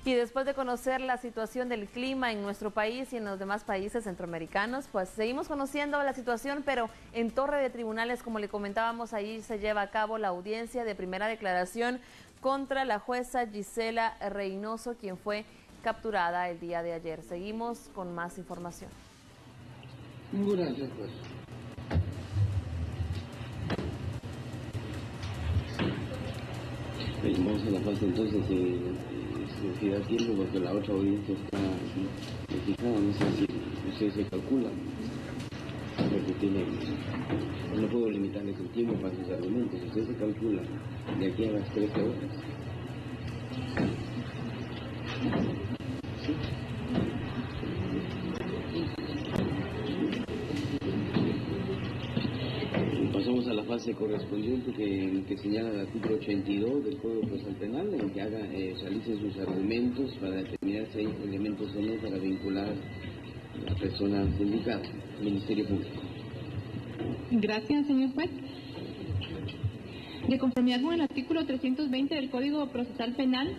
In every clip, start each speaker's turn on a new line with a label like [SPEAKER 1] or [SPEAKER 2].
[SPEAKER 1] Y después de conocer la situación del clima en nuestro país y en los demás países centroamericanos, pues seguimos conociendo la situación, pero en Torre de Tribunales, como le comentábamos, ahí se lleva a cabo la audiencia de primera declaración contra la jueza Gisela Reynoso, quien fue capturada el día de ayer. Seguimos con más información.
[SPEAKER 2] Gracias, pues. Vamos a la fase entonces si da tiempo, porque la otra audiencia está fijada, no sé si ustedes se calculan, porque no puedo limitarles el tiempo para sus argumentos, ustedes se calculan de aquí a las 13 horas. ¿Sí? Pasamos a la fase correspondiente que señala el artículo 82 del Código Procesal Penal, en que realicen sus argumentos para determinar si hay elementos o no para vincular a la persona indicada, Ministerio Público.
[SPEAKER 3] Gracias, señor juez. De conformidad con el artículo 320 del Código Procesal Penal,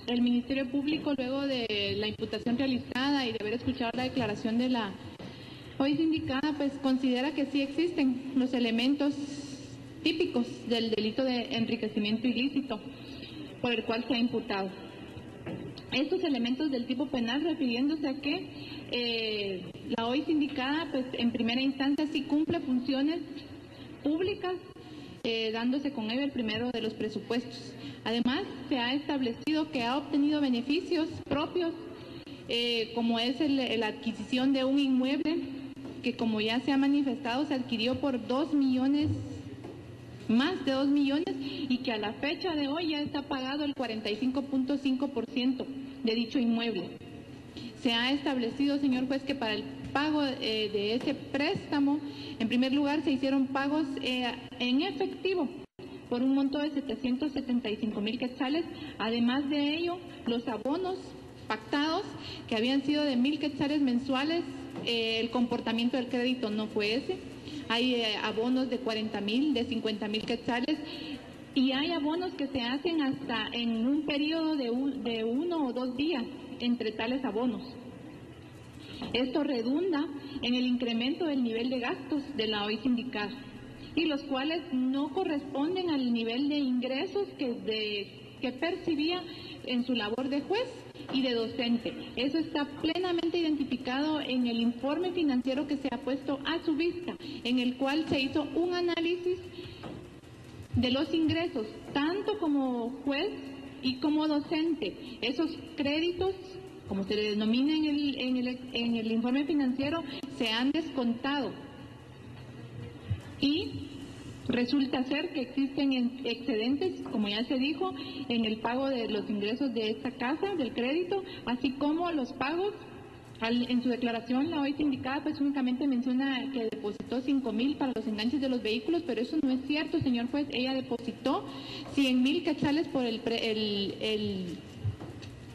[SPEAKER 3] el Ministerio Público, luego de la imputación realizada y de haber escuchado la declaración de la hoy sindicada, pues considera que sí existen los elementos típicos del delito de enriquecimiento ilícito por el cual se ha imputado. Estos elementos del tipo penal, refiriéndose a que la hoy sindicada, pues en primera instancia sí cumple funciones públicas, dándose con ello el primero de los presupuestos. Además, se ha establecido que ha obtenido beneficios propios, como es la adquisición de un inmueble que, como ya se ha manifestado, se adquirió por más de 2 millones y que a la fecha de hoy ya está pagado el 45.5% de dicho inmueble. Se ha establecido, señor juez, que para el pago de ese préstamo, en primer lugar, se hicieron pagos en efectivo por un monto de 775,000 quetzales. Además de ello, los abonos pactados, que habían sido de 1,000 quetzales mensuales, el comportamiento del crédito no fue ese. Hay abonos de 40,000, de 50,000 quetzales, y hay abonos que se hacen hasta en un periodo de 1 o 2 días entre tales abonos. Esto redunda en el incremento del nivel de gastos de la hoy sindicada, y los cuales no corresponden al nivel de ingresos que percibía en su labor de juez y de docente. Eso está plenamente identificado en el informe financiero que se ha puesto a su vista, en el cual se hizo un análisis de los ingresos, tanto como juez y como docente. Esos créditos, como se le denomina en el informe financiero, se han descontado y resulta ser que existen excedentes, como ya se dijo, en el pago de los ingresos de esta casa, del crédito, así como los pagos. En su declaración, la hoy sindicada pues únicamente menciona que depositó 5,000 para los enganches de los vehículos, pero eso no es cierto, señor juez. Ella depositó 100,000 quetzales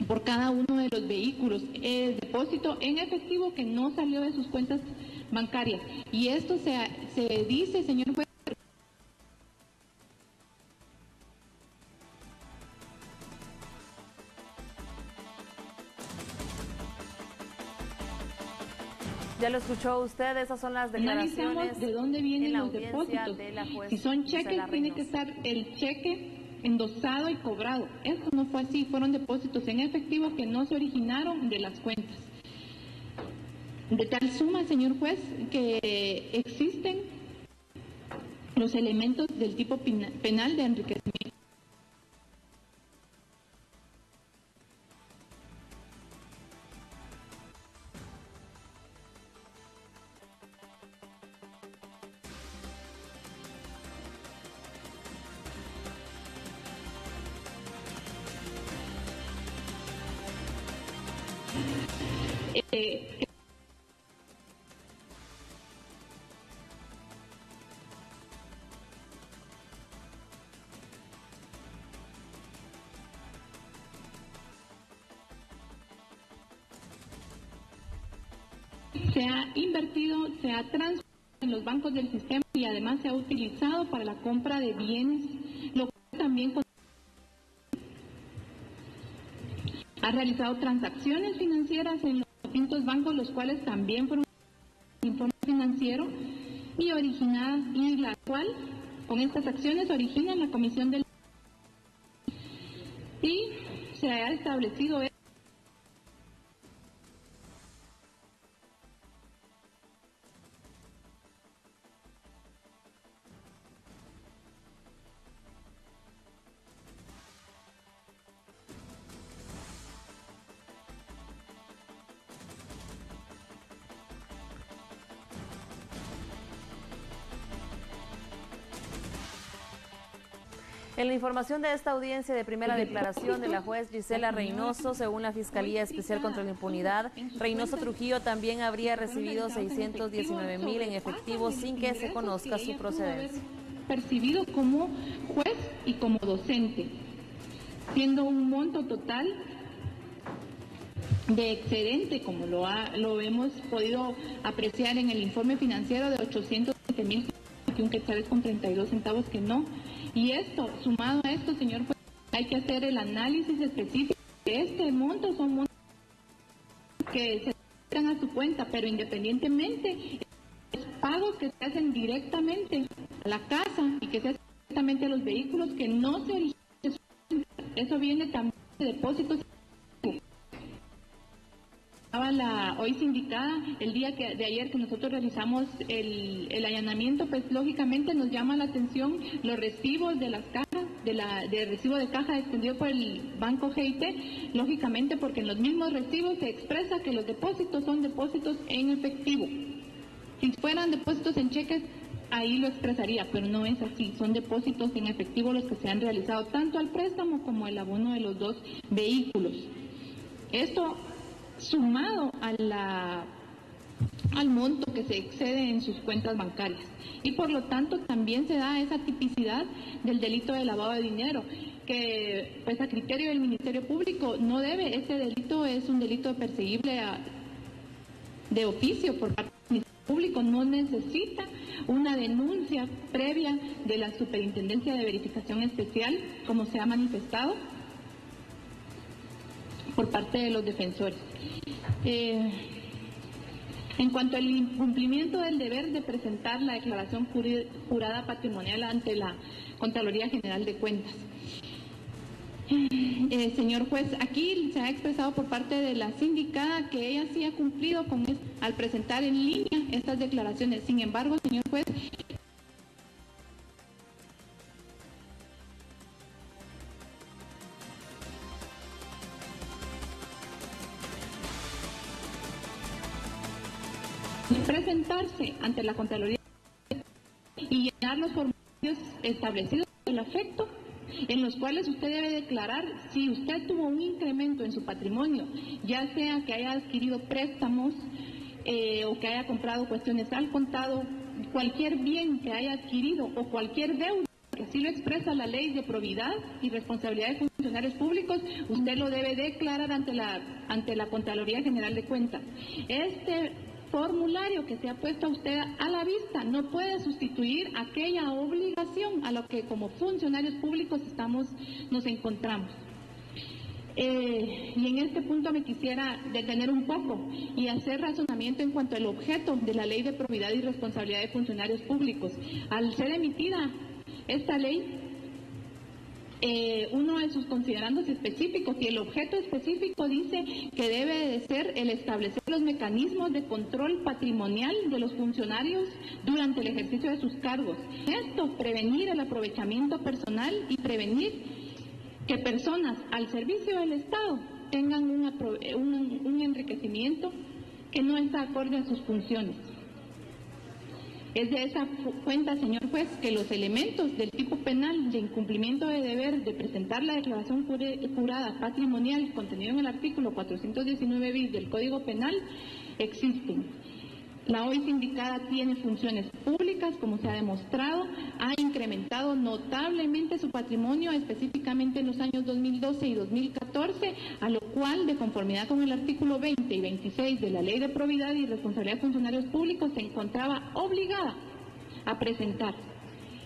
[SPEAKER 3] por cada uno de los vehículos, el depósito en efectivo que no salió de sus cuentas bancarias. Y esto se dice, señor juez.
[SPEAKER 1] Ya lo escuchó usted, esas son las declaraciones.
[SPEAKER 3] Analizamos de dónde vienen los depósitos. Si son cheques, tiene que estar el cheque endosado y cobrado. Esto no fue así, fueron depósitos en efectivo que no se originaron de las cuentas. De tal suma, señor juez, que existen los elementos del tipo penal de enriquecimiento. Se ha invertido, se ha transferido en los bancos del sistema y además se ha utilizado para la compra de bienes, lo cual también Ha realizado transacciones financieras en los distintos bancos, los cuales también fueron informe financiero y la cual con estas acciones origina la comisión del y se ha establecido
[SPEAKER 1] En la información de esta audiencia de primera declaración de la juez Gisela Reynoso, según la Fiscalía Especial contra la Impunidad, Reynoso Trujillo también habría recibido 619,000 en efectivo sin que se conozca su procedencia.
[SPEAKER 3] Percibido como juez y como docente, siendo un monto total de excedente, como lo hemos podido apreciar en el informe financiero, de 820,000 quetzales con 32 centavos que no. Y esto, sumado a esto, señor juez, hay que hacer el análisis específico de este monto. Son montos que se dan a su cuenta, pero independientemente, los pagos que se hacen directamente a la casa y que se hacen directamente a los vehículos que no se originan de su cuenta. Eso viene también de depósitos. La hoy sindicada, el día de ayer que nosotros realizamos el allanamiento, pues lógicamente nos llama la atención los recibos de las cajas, de recibo de caja extendido por el banco GIT, lógicamente porque en los mismos recibos se expresa que los depósitos son depósitos en efectivo. Si fueran depósitos en cheques, ahí lo expresaría, pero no es así, son depósitos en efectivo los que se han realizado tanto al préstamo como el abono de los dos vehículos. Esto sumado al monto que se excede en sus cuentas bancarias. Y por lo tanto también se da esa tipicidad del delito de lavado de dinero, que pues a criterio del Ministerio Público no debe, este delito es un delito perseguible de oficio por parte del Ministerio Público, no necesita una denuncia previa de la Superintendencia de Verificación Especial, como se ha manifestado por parte de los defensores. En cuanto al incumplimiento del deber de presentar la declaración jurada patrimonial ante la Contraloría General de Cuentas. Señor juez, aquí se ha expresado por parte de la sindicada que ella sí ha cumplido con al presentar en línea estas declaraciones. Sin embargo, señor juez, presentarse ante la Contraloría y llenar los formularios establecidos por el afecto, en los cuales usted debe declarar si usted tuvo un incremento en su patrimonio, ya sea que haya adquirido préstamos o que haya comprado cuestiones al contado, cualquier bien que haya adquirido o cualquier deuda, que así lo expresa la Ley de Probidad y Responsabilidad de Funcionarios Públicos, usted lo debe declarar ante la Contraloría General de Cuentas. Este formulario que se ha puesto a usted a la vista no puede sustituir aquella obligación a la que como funcionarios públicos nos encontramos. Y en este punto me quisiera detener un poco y hacer razonamiento en cuanto al objeto de la Ley de Probidad y Responsabilidad de Funcionarios Públicos. Al ser emitida esta ley, uno de sus considerandos específicos, y el objeto específico dice que debe de ser el establecer los mecanismos de control patrimonial de los funcionarios durante el ejercicio de sus cargos. Esto, prevenir el aprovechamiento personal y prevenir que personas al servicio del Estado tengan un enriquecimiento que no está acorde a sus funciones. Es de esa cuenta, señor juez, que los elementos del tipo penal de incumplimiento de deber de presentar la declaración jurada patrimonial contenido en el artículo 419 bis del Código Penal existen. La hoy sindicada tiene funciones públicas, como se ha demostrado, ha incrementado notablemente su patrimonio, específicamente en los años 2012 y 2014, a lo cual, de conformidad con el artículo 20 y 26 de la Ley de Probidad y Responsabilidad de Funcionarios Públicos, se encontraba obligada a presentar,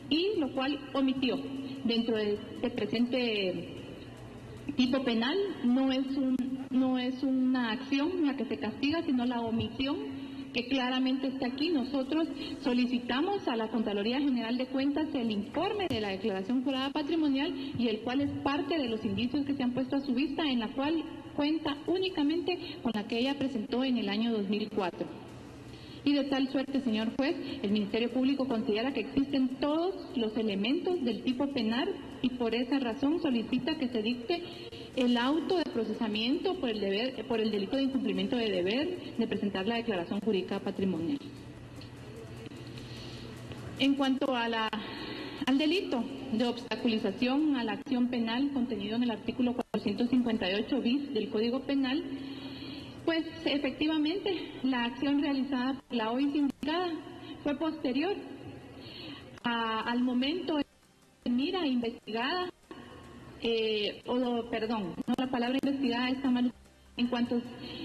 [SPEAKER 3] y lo cual omitió dentro de este presente tipo penal no es una acción la que se castiga, sino la omisión que claramente está aquí. Nosotros solicitamos a la Contraloría General de Cuentas el informe de la declaración jurada patrimonial y el cual es parte de los indicios que se han puesto a su vista, en la cual cuenta únicamente con la que ella presentó en el año 2004. Y de tal suerte, señor juez, el Ministerio Público considera que existen todos los elementos del tipo penal y por esa razón solicita que se dicte el auto de procesamiento por el delito de incumplimiento de deber de presentar la declaración jurídica patrimonial. En cuanto a al delito de obstaculización a la acción penal contenido en el artículo 458 bis del Código Penal, pues efectivamente la acción realizada por la hoy sindicada fue posterior al momento de mira investigada, no, la palabra investigada está mal, en cuanto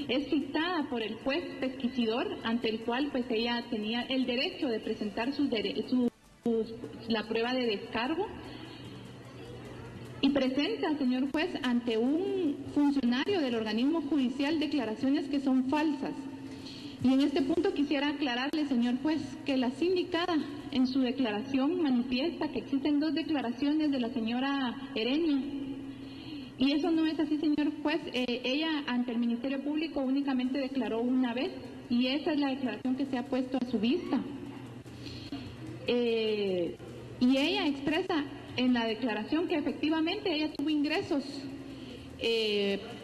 [SPEAKER 3] es citada por el juez pesquisidor, ante el cual pues ella tenía el derecho de presentar la prueba de descargo, y presenta, señor juez, ante un funcionario del organismo judicial declaraciones que son falsas. Y en este punto quisiera aclararle, señor juez, que la sindicada en su declaración manifiesta que existen 2 declaraciones de la señora Herenia. Y eso no es así, señor juez. Ella ante el Ministerio Público únicamente declaró una vez y esa es la declaración que se ha puesto a su vista. Y ella expresa en la declaración que efectivamente ella tuvo ingresos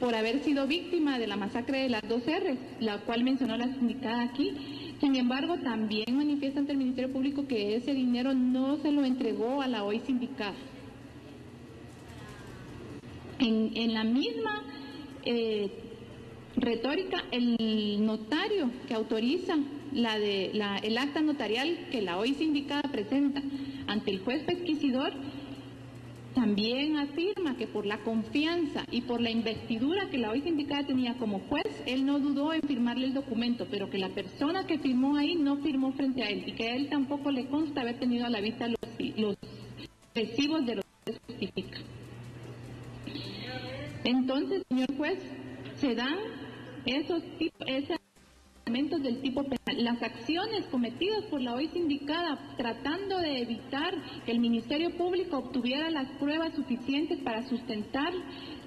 [SPEAKER 3] por haber sido víctima de la masacre de las 2 R's, la cual mencionó la sindicada aquí. Sin embargo, también manifiesta ante el Ministerio Público que ese dinero no se lo entregó a la hoy sindicada. En la misma retórica, el notario que autoriza el acta notarial que la hoy sindicada presenta ante el juez pesquisidor también afirma que por la confianza y por la investidura que la hoy sindicada tenía como juez, él no dudó en firmarle el documento, pero que la persona que firmó ahí no firmó frente a él y que a él tampoco le consta haber tenido a la vista los recibos de los que se justifica. Entonces, señor juez, se dan esos elementos del tipo penal. Las acciones cometidas por la hoy sindicada tratando de evitar que el Ministerio Público obtuviera las pruebas suficientes para sustentar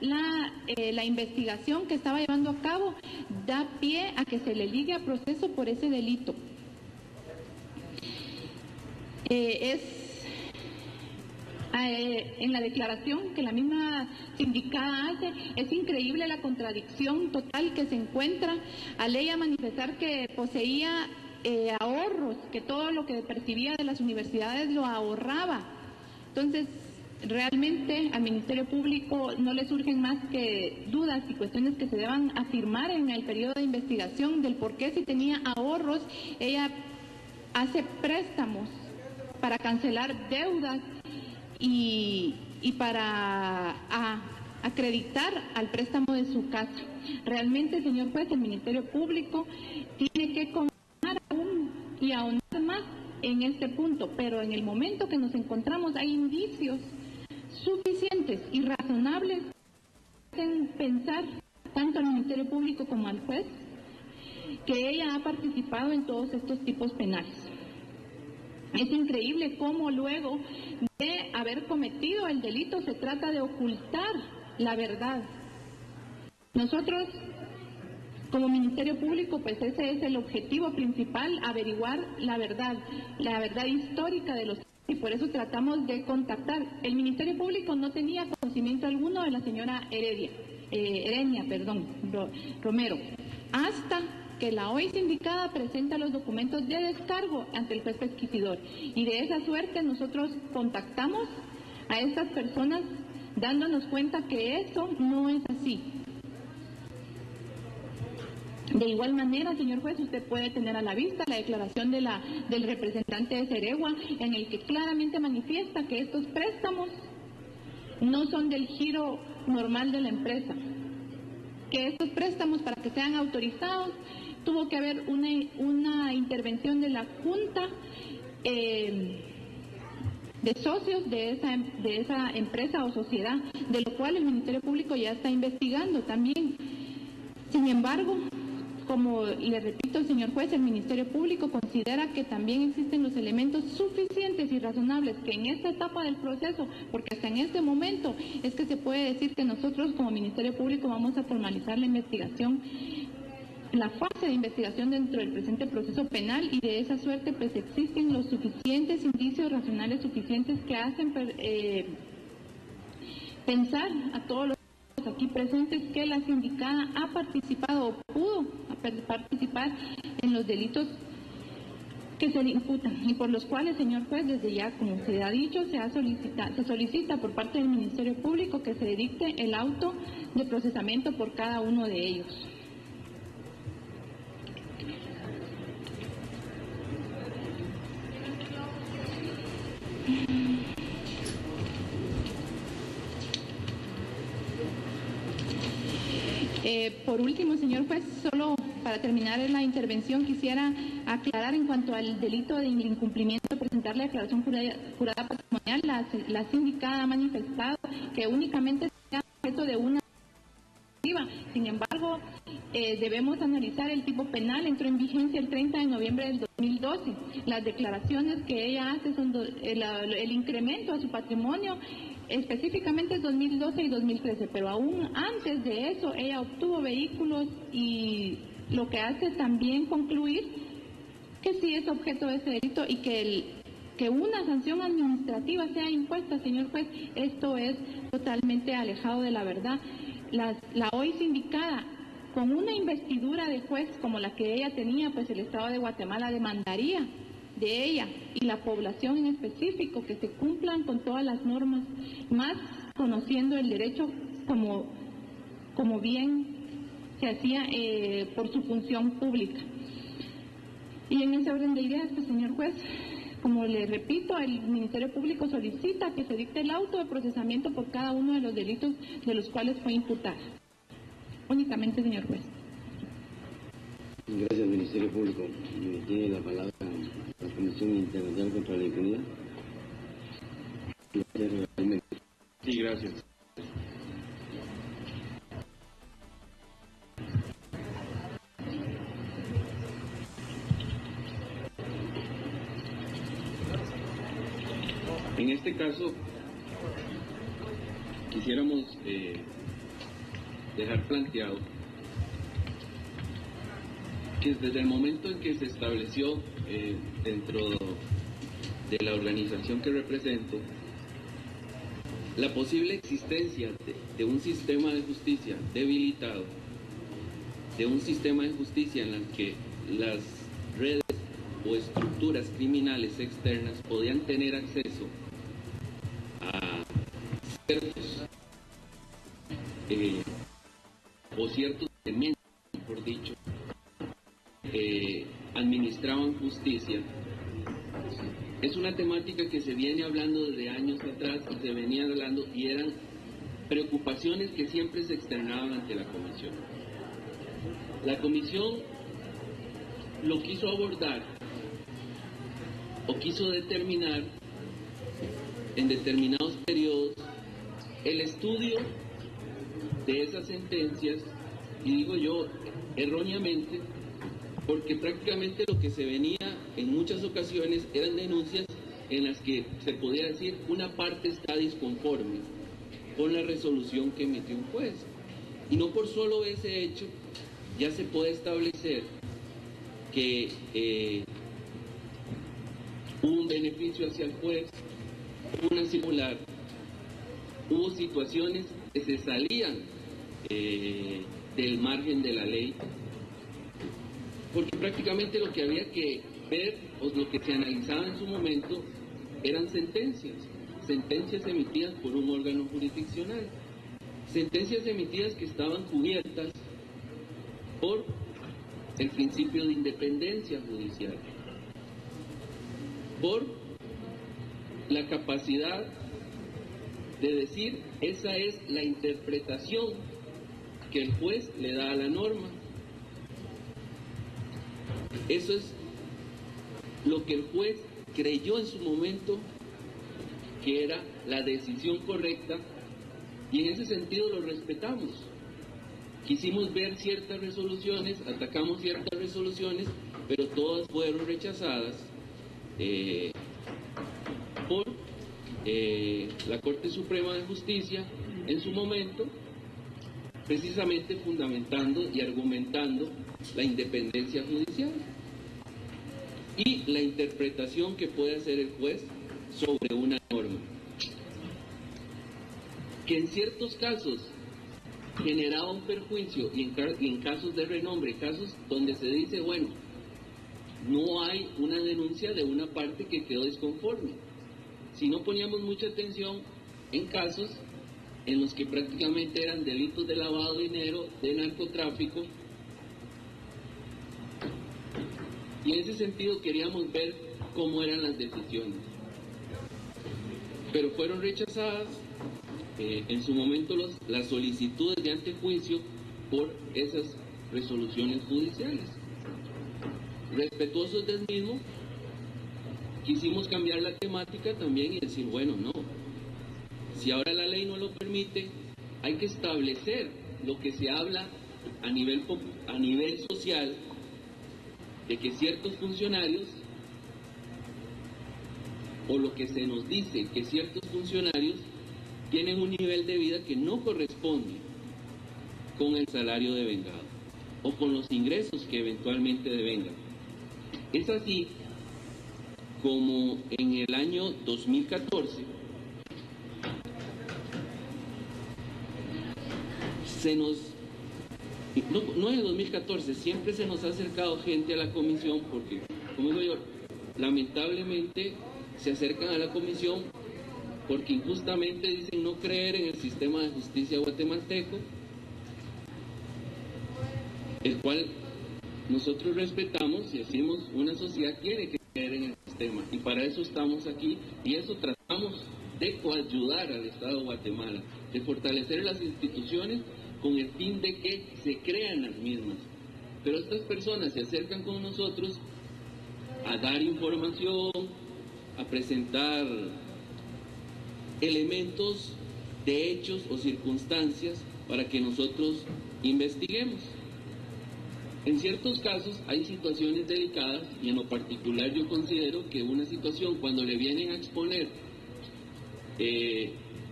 [SPEAKER 3] la investigación que estaba llevando a cabo, da pie a que se le ligue a proceso por ese delito. En la declaración que la misma sindicada hace, es increíble la contradicción total que se encuentra al ella manifestar que poseía ahorros, que todo lo que percibía de las universidades lo ahorraba. Entonces, realmente al Ministerio Público no le surgen más que dudas y cuestiones que se deban afirmar en el periodo de investigación del por qué si tenía ahorros, ella hace préstamos para cancelar deudas y para acreditar al préstamo de su casa. Realmente, señor juez, el Ministerio Público tiene que confirmar aún y ahondar más en este punto, pero en el momento que nos encontramos hay indicios suficientes y razonables en pensar tanto al Ministerio Público como al juez que ella ha participado en todos estos tipos penales. Es increíble cómo luego de haber cometido el delito se trata de ocultar la verdad. Nosotros, como Ministerio Público, pues ese es el objetivo principal, averiguar la verdad histórica de los... Y por eso tratamos de contactar. El Ministerio Público no tenía conocimiento alguno de la señora Romero, hasta que la hoy sindicada presenta los documentos de descargo ante el juez pesquisidor. Y de esa suerte nosotros contactamos a estas personas dándonos cuenta que eso no es así. De igual manera, señor juez, usted puede tener a la vista la declaración del representante de Ceregua, en el que claramente manifiesta que estos préstamos no son del giro normal de la empresa, que estos préstamos, para que sean autorizados, tuvo que haber una intervención de la Junta de de socios de esa empresa o sociedad, de lo cual el Ministerio Público ya está investigando también. Sin embargo, como le repito, señor juez, el Ministerio Público considera que también existen los elementos suficientes y razonables que en esta etapa del proceso, porque hasta en este momento es que se puede decir que nosotros como Ministerio Público vamos a formalizar la investigación, la fase de investigación dentro del presente proceso penal, y de esa suerte pues existen los suficientes indicios racionales suficientes que hacen pensar a todos los aquí presentes que la sindicada ha participado o pudo participar en los delitos que se le imputan y por los cuales, señor juez, desde ya, como se ha dicho, se solicita por parte del Ministerio Público que se dicte el auto de procesamiento por cada uno de ellos. Por último, señor juez, solo para terminar la intervención quisiera aclarar en cuanto al delito de incumplimiento de presentar la declaración jurada patrimonial. La sindicada ha manifestado que únicamente sea objeto de una. Sin embargo, debemos analizar el tipo penal. Entró en vigencia el 30 de noviembre del 2012. Las declaraciones que ella hace son el incremento a su patrimonio, específicamente en 2012 y 2013, pero aún antes de eso ella obtuvo vehículos, y lo que hace también concluir que sí es objeto de ese delito y que una sanción administrativa sea impuesta, señor juez, esto es totalmente alejado de la verdad. La hoy sindicada, con una investidura de juez como la que ella tenía, pues el Estado de Guatemala demandaría de ella y la población en específico que se cumplan con todas las normas, más conociendo el derecho como bien se hacía por su función pública. Y en ese orden de ideas, pues, señor juez, como le repito, el Ministerio Público solicita que se dicte el auto de procesamiento por cada uno de los delitos de los cuales fue imputada. Únicamente, señor juez.
[SPEAKER 2] Gracias, Ministerio Público. Tiene la palabra la Comisión Internacional contra la Impunidad.
[SPEAKER 4] Sí, gracias. En este caso, quisiéramos dejar planteado que desde el momento en que se estableció dentro de la organización que represento la posible existencia de un sistema de justicia debilitado, de un sistema de justicia en el que las redes o estructuras criminales externas podían tener acceso a ciertos elementos, mejor dicho, administraban justicia. Es una temática que se viene hablando desde años atrás y se venía hablando, y eran preocupaciones que siempre se externaban ante la comisión. La comisión lo quiso abordar o quiso determinar en determinados periodos el estudio de esas sentencias, y digo yo erróneamente, porque prácticamente lo que se venía en muchas ocasiones eran denuncias en las que se podía decir una parte está disconforme con la resolución que emitió un juez, y no por solo ese hecho ya se puede establecer que hubo un beneficio hacia el juez, hubo una circular, hubo situaciones que se salían del margen de la ley, porque prácticamente lo que había que ver o lo que se analizaba en su momento eran sentencias emitidas por un órgano jurisdiccional, sentencias emitidas que estaban cubiertas por el principio de independencia judicial, por la capacidad de decir esa es la interpretación que el juez le da a la norma. Eso es lo que el juez creyó en su momento que era la decisión correcta, y en ese sentido lo respetamos. Quisimos ver ciertas resoluciones, atacamos ciertas resoluciones, pero todas fueron rechazadas por la Corte Suprema de Justicia en su momento, precisamente fundamentando y argumentando la independencia judicial y la interpretación que puede hacer el juez sobre una norma, que en ciertos casos generaba un perjuicio, y en casos de renombre, casos donde se dice, bueno, no hay una denuncia de una parte que quedó disconforme. Si no poníamos mucha atención en casos en los que prácticamente eran delitos de lavado de dinero, de narcotráfico, y en ese sentido queríamos ver cómo eran las decisiones. Pero fueron rechazadas en su momento las solicitudes de antejuicio por esas resoluciones judiciales. Respetuosos del mismo, quisimos cambiar la temática también y decir, bueno, no, si ahora la ley no lo permite, hay que establecer lo que se habla a nivel social, de que ciertos funcionarios, o lo que se nos dice, que ciertos funcionarios tienen un nivel de vida que no corresponde con el salario devengado o con los ingresos que eventualmente devengan. Es así como en el año 2014 no en el 2014, siempre se nos ha acercado gente a la comisión porque, como digo yo, lamentablemente se acercan a la comisión porque injustamente dicen no creer en el sistema de justicia guatemalteco, el cual nosotros respetamos y decimos una sociedad tiene que creer en el sistema, y para eso estamos aquí, y eso tratamos de coayudar al Estado de Guatemala, de fortalecer las instituciones con el fin de que se crean las mismas. Pero estas personas se acercan con nosotros a dar información, a presentar elementos de hechos o circunstancias para que nosotros investiguemos. En ciertos casos hay situaciones delicadas, y en lo particular yo considero que una situación cuando le vienen a exponer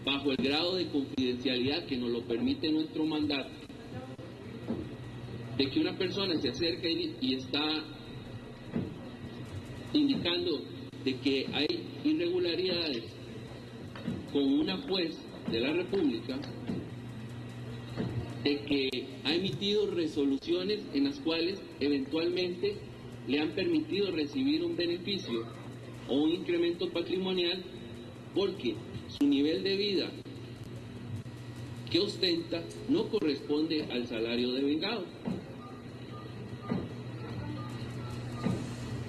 [SPEAKER 4] bajo el grado de confidencialidad que nos lo permite nuestro mandato, de que una persona se acerca y está indicando de que hay irregularidades con una juez de la República, de que ha emitido resoluciones en las cuales eventualmente le han permitido recibir un beneficio o un incremento patrimonial porque su nivel de vida que ostenta no corresponde al salario devengado.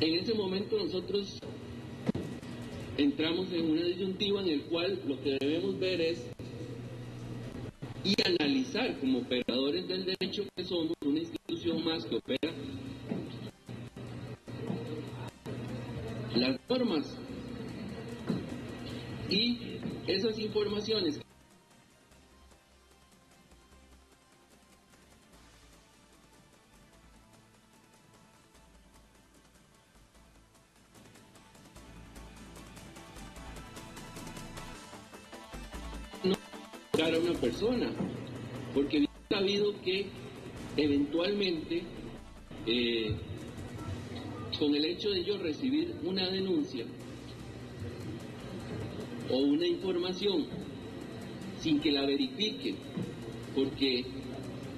[SPEAKER 4] En ese momento nosotros entramos en una disyuntiva en el cual lo que debemos ver es y analizar como operadores del derecho que somos, una institución más que opera las normas y esas informaciones a una persona, porque bien sabido que eventualmente con el hecho de yo recibir una denuncia o una información sin que la verifique, porque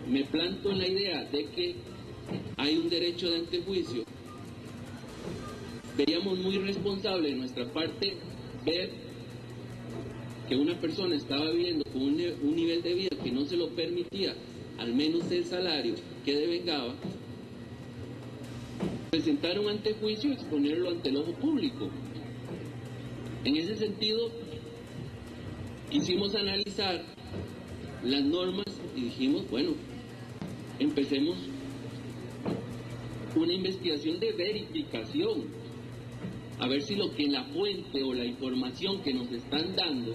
[SPEAKER 4] me planto en la idea de que hay un derecho de antejuicio, veríamos muy responsable de nuestra parte ver que una persona estaba viviendo con un nivel de vida que no se lo permitía, al menos el salario que devengaba, presentar un antejuicio y exponerlo ante el ojo público. En ese sentido, quisimos analizar las normas y dijimos, bueno, empecemos una investigación de verificación a ver si lo que la fuente o la información que nos están dando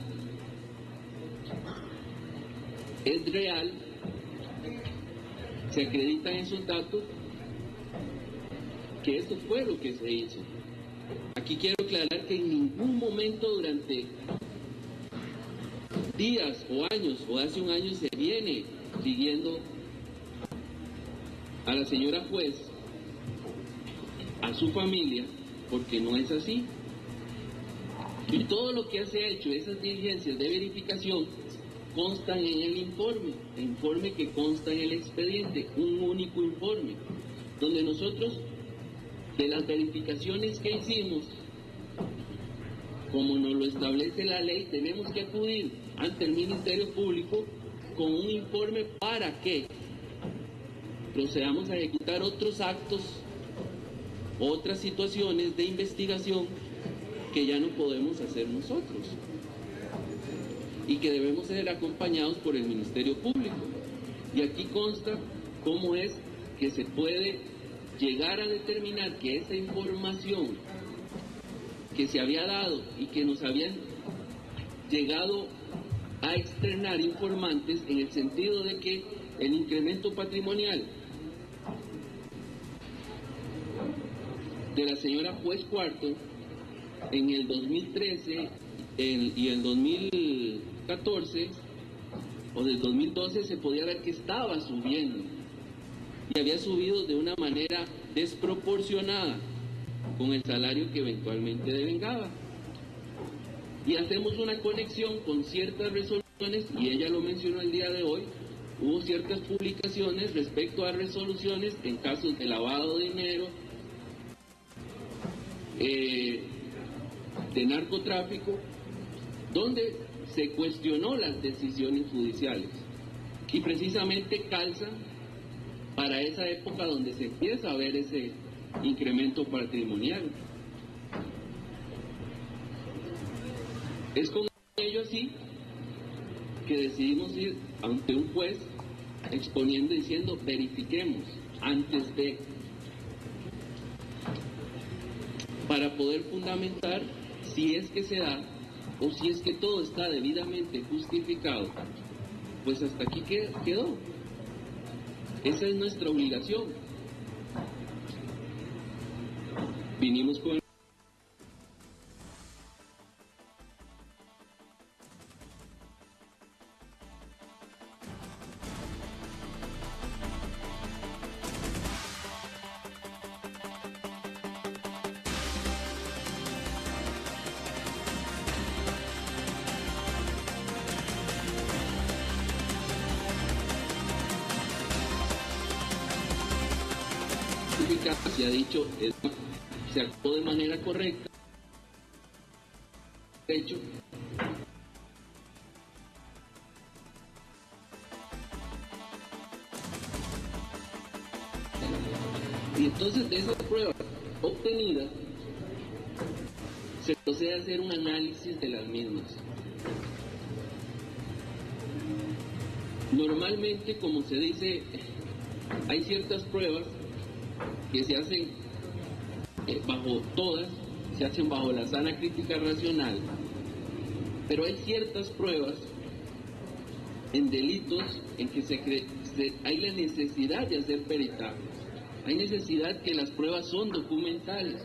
[SPEAKER 4] es real, se acreditan esos datos, que eso fue lo que se hizo. Aquí quiero aclarar que en ningún momento durante días o años o hace un año se viene siguiendo a la señora juez, a su familia, porque no es así. Y todo lo que se ha hecho, esas diligencias de verificación, constan en el informe que consta en el expediente, un único informe, donde nosotros, de las verificaciones que hicimos, como nos lo establece la ley, tenemos que acudir ante el Ministerio Público con un informe para que procedamos a ejecutar otros actos, otras situaciones de investigación que ya no podemos hacer nosotros y que debemos ser acompañados por el Ministerio Público. Y aquí consta cómo es que se puede llegar a determinar que esa información que se había dado y que nos habían llegado a externar informantes, en el sentido de que el incremento patrimonial de la señora juez Cuarto en el 2013 y el 2014 o del 2012 se podía ver que estaba subiendo y había subido de una manera desproporcionada con el salario que eventualmente devengaba. Y hacemos una conexión con ciertas resoluciones, y ella lo mencionó el día de hoy, hubo ciertas publicaciones respecto a resoluciones en casos de lavado de dinero, de narcotráfico, donde se cuestionó las decisiones judiciales y precisamente calza para esa época donde se empieza a ver ese incremento patrimonial. Es con ello así que decidimos ir ante un juez exponiendo, diciendo, verifiquemos antes de, para poder fundamentar si es que se da o si es que todo está debidamente justificado. Pues hasta aquí quedó. Esa es nuestra obligación. Vinimos con se ha dicho, se actuó de manera correcta, de hecho, y entonces de esas pruebas obtenidas se procede a hacer un análisis de las mismas. Normalmente, como se dice, hay ciertas pruebas que se hacen se hacen bajo la sana crítica racional, pero hay ciertas pruebas en delitos en que hay la necesidad de hacer peritajes, hay necesidad que las pruebas son documentales,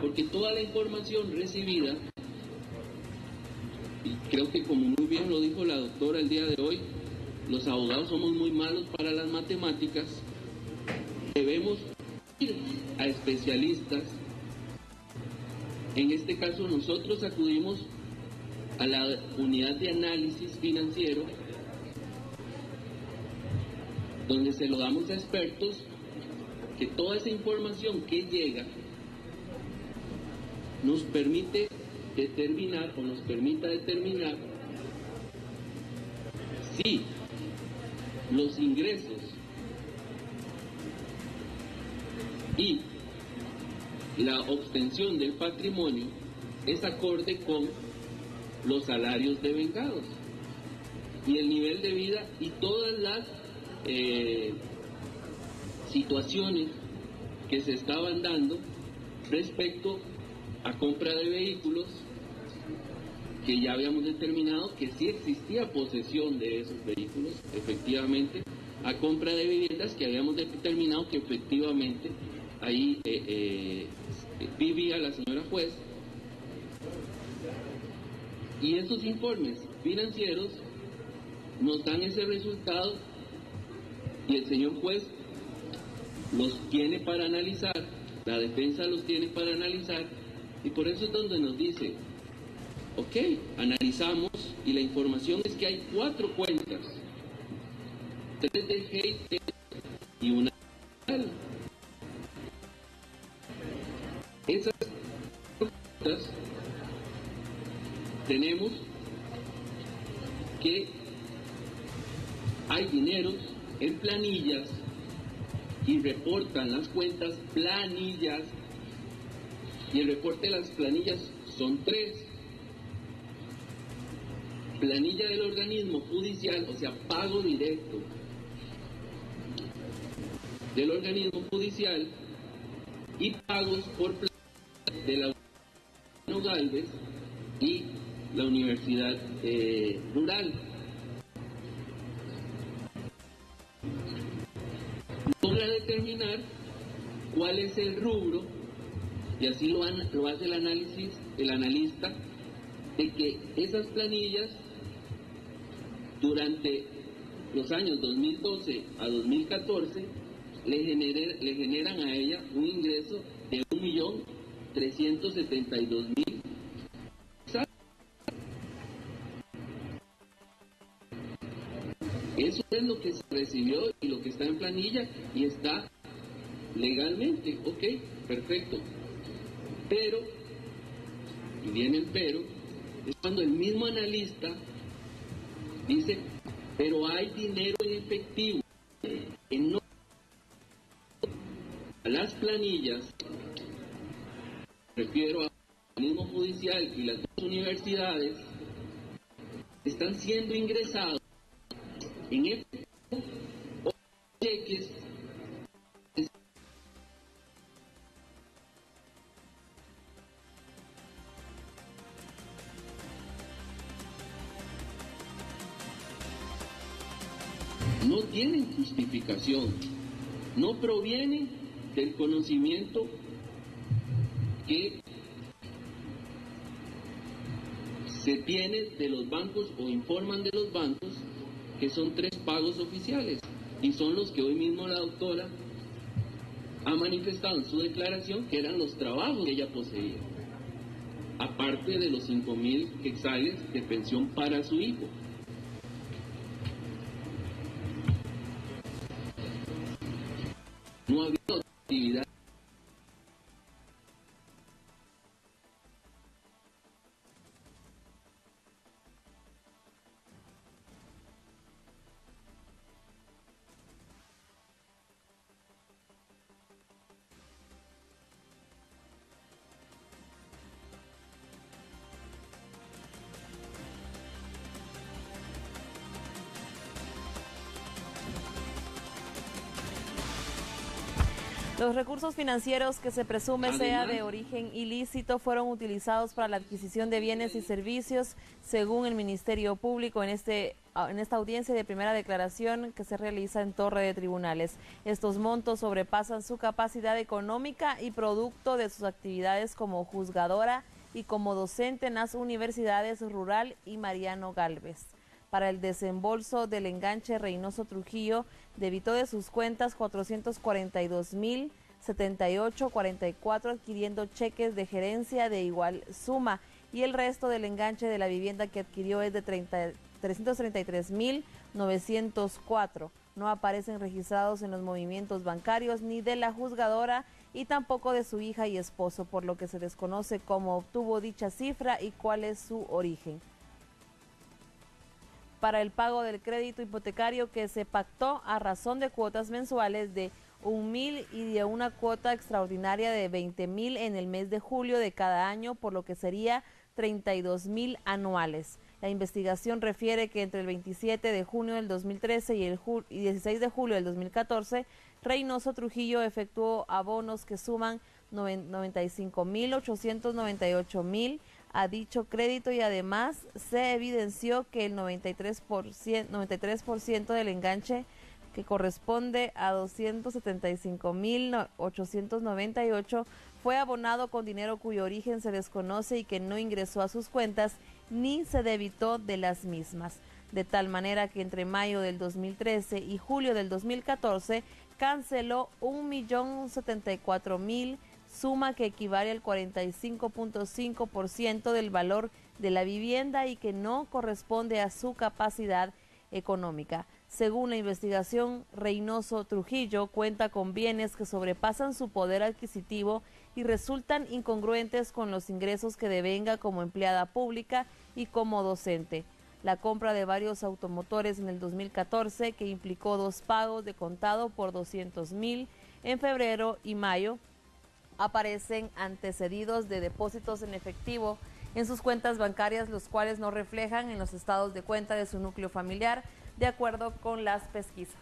[SPEAKER 4] porque toda la información recibida, y creo que como muy bien lo dijo la doctora el día de hoy, los abogados somos muy malos para las matemáticas, debemos ir a especialistas. En este caso nosotros acudimos a la unidad de análisis financiero, donde se lo damos a expertos, que toda esa información que llega nos permite determinar o nos permita determinar si los ingresos y la obtención del patrimonio es acorde con los salarios devengados y el nivel de vida y todas las situaciones que se estaban dando respecto a compra de vehículos, que ya habíamos determinado que sí existía posesión de esos vehículos, efectivamente, a compra de viviendas, que habíamos determinado que efectivamente ahí vivía la señora juez. Y esos informes financieros nos dan ese resultado y el señor juez los tiene para analizar, la defensa los tiene para analizar, y por eso es donde nos dice, ok, analizamos y la información es que hay 4 cuentas, 3 de hate y una real. Esas cuentas tenemos que hay dineros en planillas y reportan las cuentas planillas, y el reporte de las planillas son 3. Planilla del organismo judicial, o sea, pago directo del organismo judicial, y pagos por planilla de la Universidad Galvez y la Universidad Rural. Logra determinar cuál es el rubro, y así lo hace el analista, de que esas planillas durante los años 2012 a 2014 le generan a ella un ingreso de 1.372.000. Eso es lo que se recibió y lo que está en planilla y está legalmente, ok, perfecto. Pero, y viene el pero, es cuando el mismo analista dice, pero hay dinero en efectivo en no a las planillas, refiero al organismo judicial y las 2 universidades, están siendo ingresados en efectivo o cheques no tienen justificación, no provienen del conocimiento que se tiene de los bancos o informan de los bancos, que son 3 pagos oficiales y son los que hoy mismo la doctora ha manifestado en su declaración que eran los trabajos que ella poseía, aparte de los 5.000 quetzales de pensión para su hijo. No había otra actividad.
[SPEAKER 1] Los recursos financieros que se presume sea de origen ilícito fueron utilizados para la adquisición de bienes y servicios, según el Ministerio Público en esta audiencia de primera declaración que se realiza en Torre de Tribunales. Estos montos sobrepasan su capacidad económica y producto de sus actividades como juzgadora y como docente en las universidades Rural y Mariano Galvez. Para el desembolso del enganche, Reynoso Trujillo debitó de sus cuentas 442.078.44 adquiriendo cheques de gerencia de igual suma, y el resto del enganche de la vivienda que adquirió es de 333.904. No aparecen registrados en los movimientos bancarios ni de la juzgadora y tampoco de su hija y esposo, por lo que se desconoce cómo obtuvo dicha cifra y cuál es su origen. Para el pago del crédito hipotecario que se pactó a razón de cuotas mensuales de 1.000 y de una cuota extraordinaria de 20.000 en el mes de julio de cada año, por lo que sería 32.000 anuales. La investigación refiere que entre el 27 de junio del 2013 y el 16 de julio del 2014, Reynoso Trujillo efectuó abonos que suman 95.898.000 a dicho crédito, y además se evidenció que el 93% del enganche, que corresponde a 275.898, fue abonado con dinero cuyo origen se desconoce y que no ingresó a sus cuentas ni se debitó de las mismas. De tal manera que entre mayo del 2013 y julio del 2014 canceló 1.074.000, suma que equivale al 45.5% del valor de la vivienda y que no corresponde a su capacidad económica. Según la investigación, Reynoso Trujillo cuenta con bienes que sobrepasan su poder adquisitivo y resultan incongruentes con los ingresos que devenga como empleada pública y como docente. La compra de varios automotores en el 2014, que implicó 2 pagos de contado por 200.000 en febrero y mayo, aparecen antecedidos de depósitos en efectivo en sus cuentas bancarias, los cuales no reflejan en los estados de cuenta de su núcleo familiar, de acuerdo con las pesquisas.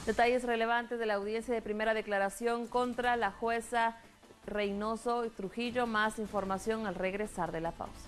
[SPEAKER 1] Detalles relevantes de la audiencia de primera declaración contra la jueza Reynoso y Trujillo. Más información al regresar de la pausa.